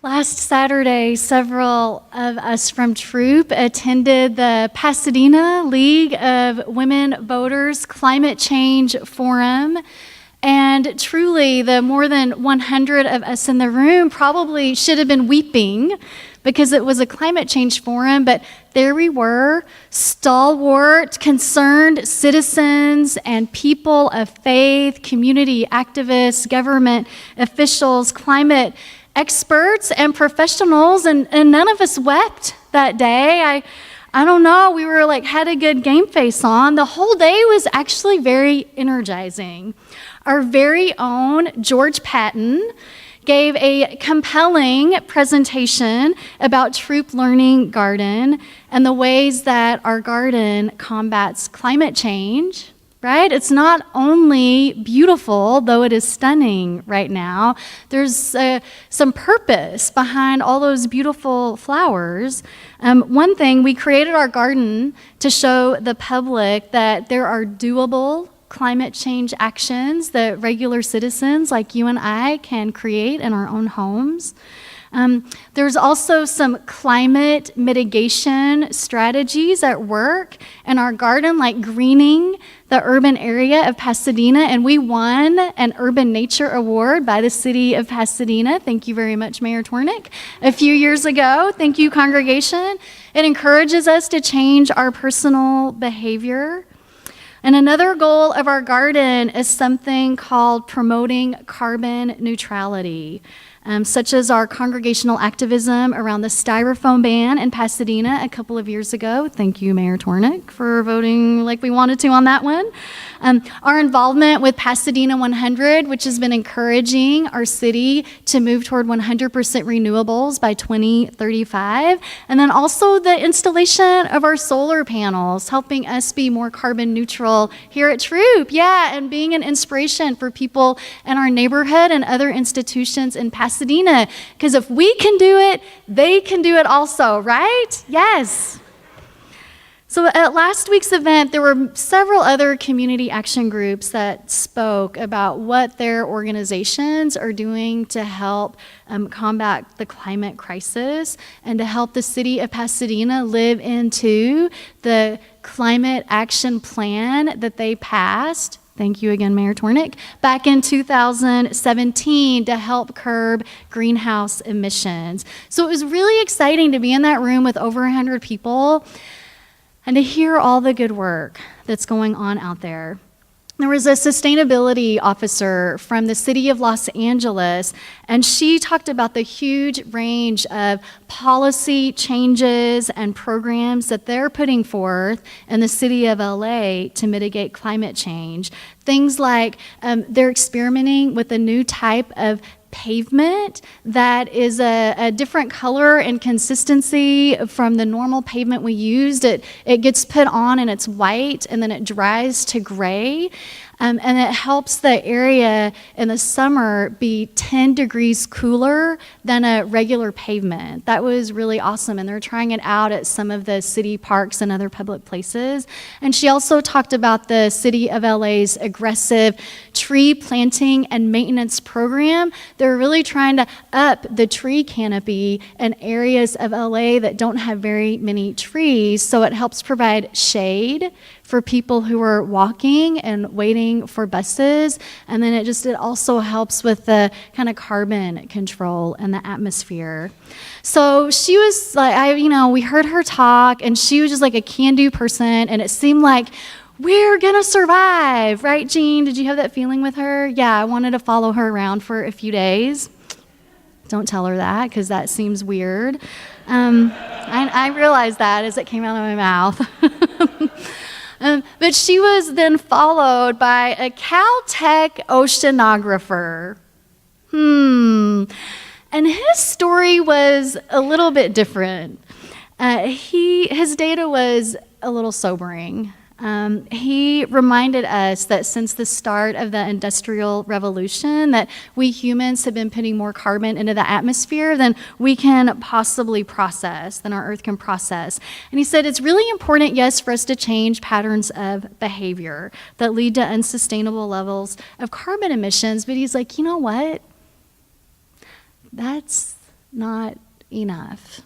Last Saturday, several of us from Troop attended the Pasadena League of Women Voters Climate Change Forum. And truly, the more than 100 of us in the room probably should have been weeping because it was a climate change forum, but there we were, stalwart, concerned citizens and people of faith, community activists, government officials, climate experts and professionals, and none of us wept that day. I don't know, we were had a good game face on. The whole day was actually very energizing. Our very own George Patton gave a compelling presentation about Troop Learning Garden and the ways that our garden combats climate change. Right? It's not only beautiful, though it is stunning right now. There's some purpose behind all those beautiful flowers. One thing, we created our garden to show the public that there are doable climate change actions that regular citizens like you and I can create in our own homes. There's also some climate mitigation strategies at work in our garden, like greening the urban area of Pasadena, and we won an Urban Nature Award by the city of Pasadena. Thank you very much, Mayor Tornick, a few years ago. Thank you, congregation. It encourages us to change our personal behavior. And another goal of our garden is something called promoting carbon neutrality. Such as our congregational activism around the styrofoam ban in Pasadena a couple of years ago. Thank you, Mayor Tornick, for voting like we wanted to on that one. Our involvement with Pasadena 100, which has been encouraging our city to move toward 100% renewables by 2035. And then also the installation of our solar panels, helping us be more carbon neutral here at Troop. Yeah, and being an inspiration for people in our neighborhood and other institutions in Pasadena. Because if we can do it, they can do it also, right? Yes. So at last week's event, there were several other community action groups that spoke about what their organizations are doing to help combat the climate crisis and to help the city of Pasadena live into the climate action plan that they passed. Thank you again, Mayor Tornick, back in 2017 to help curb greenhouse emissions. So it was really exciting to be in that room with over 100 people and to hear all the good work that's going on out there. There was a sustainability officer from the city of Los Angeles, and she talked about the huge range of policy changes and programs that they're putting forth in the city of LA to mitigate climate change. Things like they're experimenting with a new type of pavement that is a different color and consistency from the normal pavement we used. It gets put on and it's white and then it dries to gray. And it helps the area in the summer be 10 degrees cooler than a regular pavement. That was really awesome, and they're trying it out at some of the city parks and other public places. And she also talked about the city of LA's aggressive tree planting and maintenance program. They're really trying to up the tree canopy in areas of LA that don't have very many trees, so it helps provide shade for people who are walking and waiting for buses. And then it also helps with the kind of carbon control in the atmosphere. So she was like, we heard her talk, and she was just like a can-do person, and it seemed like we're gonna survive, right, Jean? Did you have that feeling with her? Yeah, I wanted to follow her around for a few days. Don't tell her that, because that seems weird. I realized that as it came out of my mouth. But she was then followed by a Caltech oceanographer. And his story was a little bit different. His data was a little sobering. He reminded us that since the start of the Industrial Revolution, that we humans have been putting more carbon into the atmosphere than we can possibly process, than our Earth can process. And he said it's really important, yes, for us to change patterns of behavior that lead to unsustainable levels of carbon emissions, but he's like, you know what? That's not enough.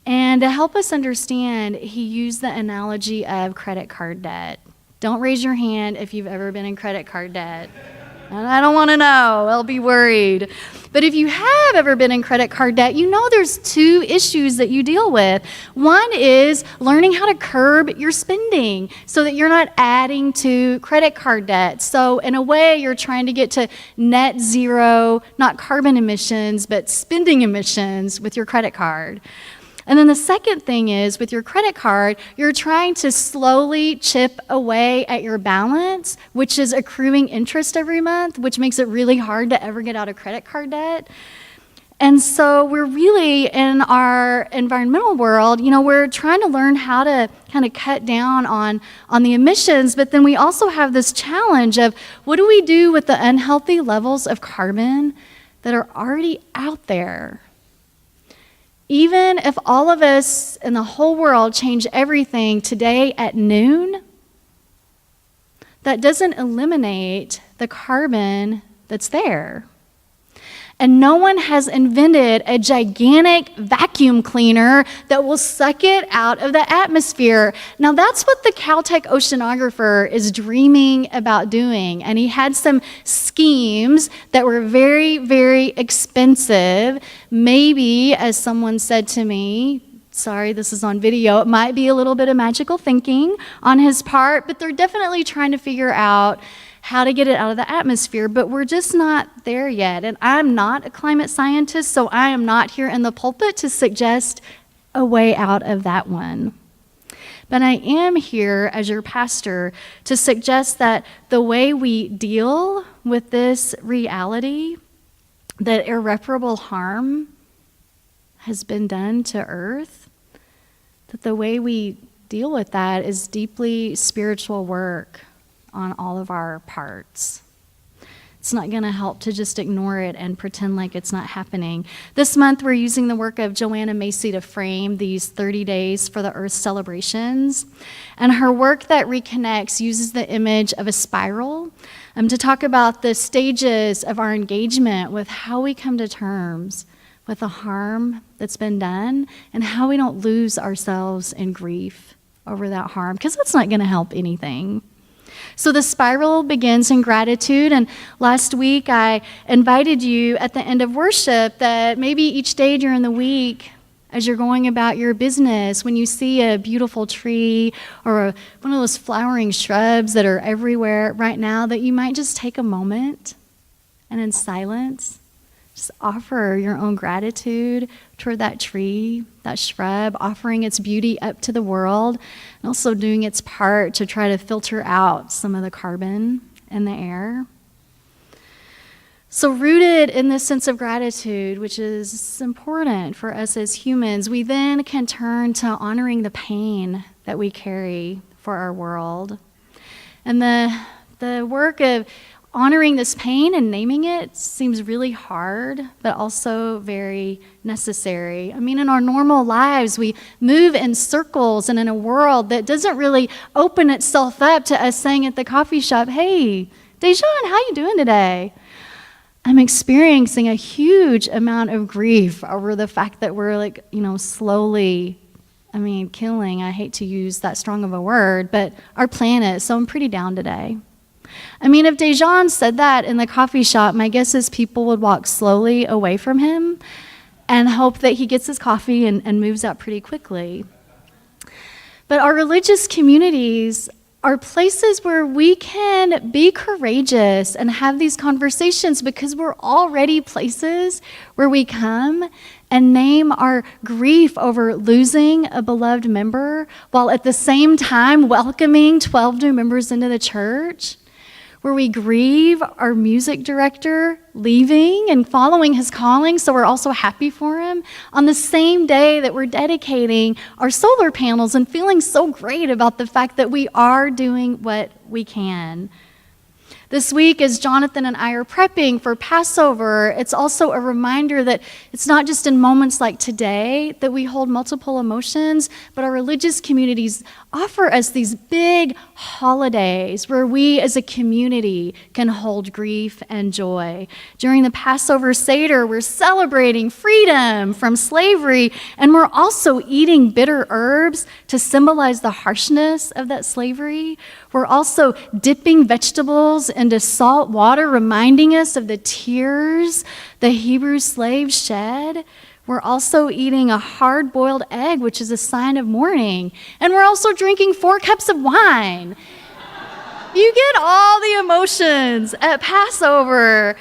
And to help us understand, he used the analogy of credit card debt. Don't raise your hand if you've ever been in credit card debt. I don't want to know. I'll be worried. But if you have ever been in credit card debt, you know there's two issues that you deal with. One is learning how to curb your spending so that you're not adding to credit card debt. So in a way, you're trying to get to net zero, not carbon emissions, but spending emissions with your credit card. And then the second thing is, with your credit card, you're trying to slowly chip away at your balance, which is accruing interest every month, which makes it really hard to ever get out of credit card debt. And so we're really, in our environmental world, we're trying to learn how to kind of cut down on the emissions, but then we also have this challenge of what do we do with the unhealthy levels of carbon that are already out there? Even if all of us in the whole world change everything today at noon, that doesn't eliminate the carbon that's there. And no one has invented a gigantic vacuum cleaner that will suck it out of the atmosphere. Now, that's what the Caltech oceanographer is dreaming about doing. And he had some schemes that were very, very expensive. Maybe, as someone said to me, sorry, this is on video, it might be a little bit of magical thinking on his part, but they're definitely trying to figure out how to get it out of the atmosphere, but we're just not there yet. And I'm not a climate scientist, so I am not here in the pulpit to suggest a way out of that one. But I am here as your pastor to suggest that the way we deal with this reality, that irreparable harm has been done to Earth, that the way we deal with that is deeply spiritual work on all of our parts. It's not going to help to just ignore it and pretend like it's not happening. This month, we're using the work of Joanna Macy to frame these 30 days for the Earth celebrations. And her work that reconnects uses the image of a spiral to talk about the stages of our engagement with how we come to terms with the harm that's been done and how we don't lose ourselves in grief over that harm, because that's not going to help anything. So the spiral begins in gratitude, and last week I invited you at the end of worship that maybe each day during the week, as you're going about your business, when you see a beautiful tree or one of those flowering shrubs that are everywhere right now, that you might just take a moment and in silence just offer your own gratitude toward that tree, that shrub, offering its beauty up to the world, and also doing its part to try to filter out some of the carbon in the air. So rooted in this sense of gratitude, which is important for us as humans, we then can turn to honoring the pain that we carry for our world. And the work of honoring this pain and naming it seems really hard, but also very necessary. I mean, in our normal lives, we move in circles and in a world that doesn't really open itself up to us saying at the coffee shop, "Hey, Dejan, how you doing today?" I'm experiencing a huge amount of grief over the fact that we're slowly, killing, I hate to use that strong of a word, but our planet, so I'm pretty down today. If Dejan said that in the coffee shop, my guess is people would walk slowly away from him and hope that he gets his coffee and moves out pretty quickly. But our religious communities are places where we can be courageous and have these conversations because we're already places where we come and name our grief over losing a beloved member while at the same time welcoming 12 new members into the church, where we grieve our music director leaving and following his calling, so we're also happy for him, on the same day that we're dedicating our solar panels and feeling so great about the fact that we are doing what we can. This week, as Jonathan and I are prepping for Passover, it's also a reminder that it's not just in moments like today that we hold multiple emotions, but our religious communities offer us these big holidays where we as a community can hold grief and joy. During the Passover Seder, we're celebrating freedom from slavery, and we're also eating bitter herbs to symbolize the harshness of that slavery. We're also dipping vegetables into salt water, reminding us of the tears the Hebrew slaves shed. We're also eating a hard-boiled egg, which is a sign of mourning. And we're also drinking 4 cups of wine. You get all the emotions at Passover.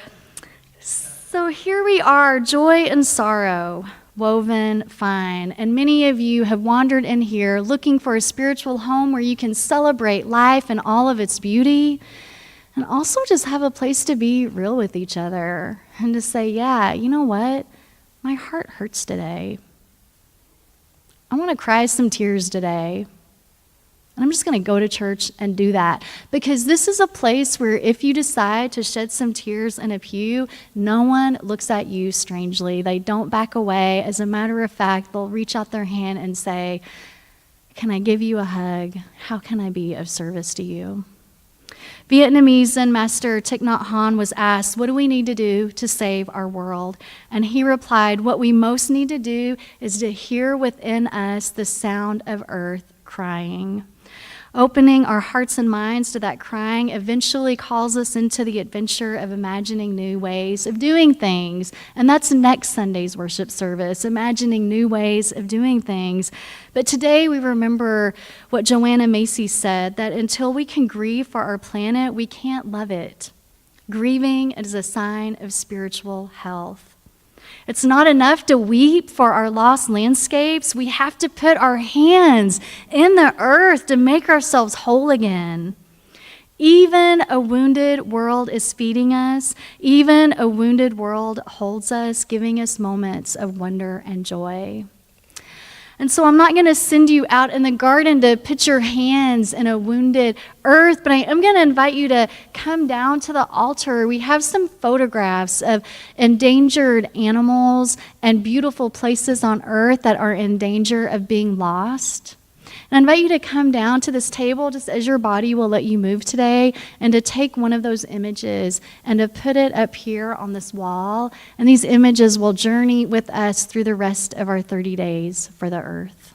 So here we are, joy and sorrow, woven fine. And many of you have wandered in here looking for a spiritual home where you can celebrate life and all of its beauty, and also just have a place to be real with each other and to say, yeah, you know what? My heart hurts today. I want to cry some tears today. And I'm just going to go to church and do that. Because this is a place where if you decide to shed some tears in a pew, no one looks at you strangely. They don't back away. As a matter of fact, they'll reach out their hand and say, can I give you a hug? How can I be of service to you? Vietnamese Zen master Thich Nhat Hanh was asked, what do we need to do to save our world? And he replied, what we most need to do is to hear within us the sound of earth crying. Opening our hearts and minds to that crying eventually calls us into the adventure of imagining new ways of doing things. And that's next Sunday's worship service, imagining new ways of doing things. But today we remember what Joanna Macy said, that until we can grieve for our planet, we can't love it. Grieving is a sign of spiritual health. It's not enough to weep for our lost landscapes. We have to put our hands in the earth to make ourselves whole again. Even a wounded world is feeding us. Even a wounded world holds us, giving us moments of wonder and joy. And so I'm not going to send you out in the garden to put your hands in a wounded earth, but I am going to invite you to come down to the altar. We have some photographs of endangered animals and beautiful places on earth that are in danger of being lost. And I invite you to come down to this table just as your body will let you move today, and to take one of those images and to put it up here on this wall. And these images will journey with us through the rest of our 30 days for the earth.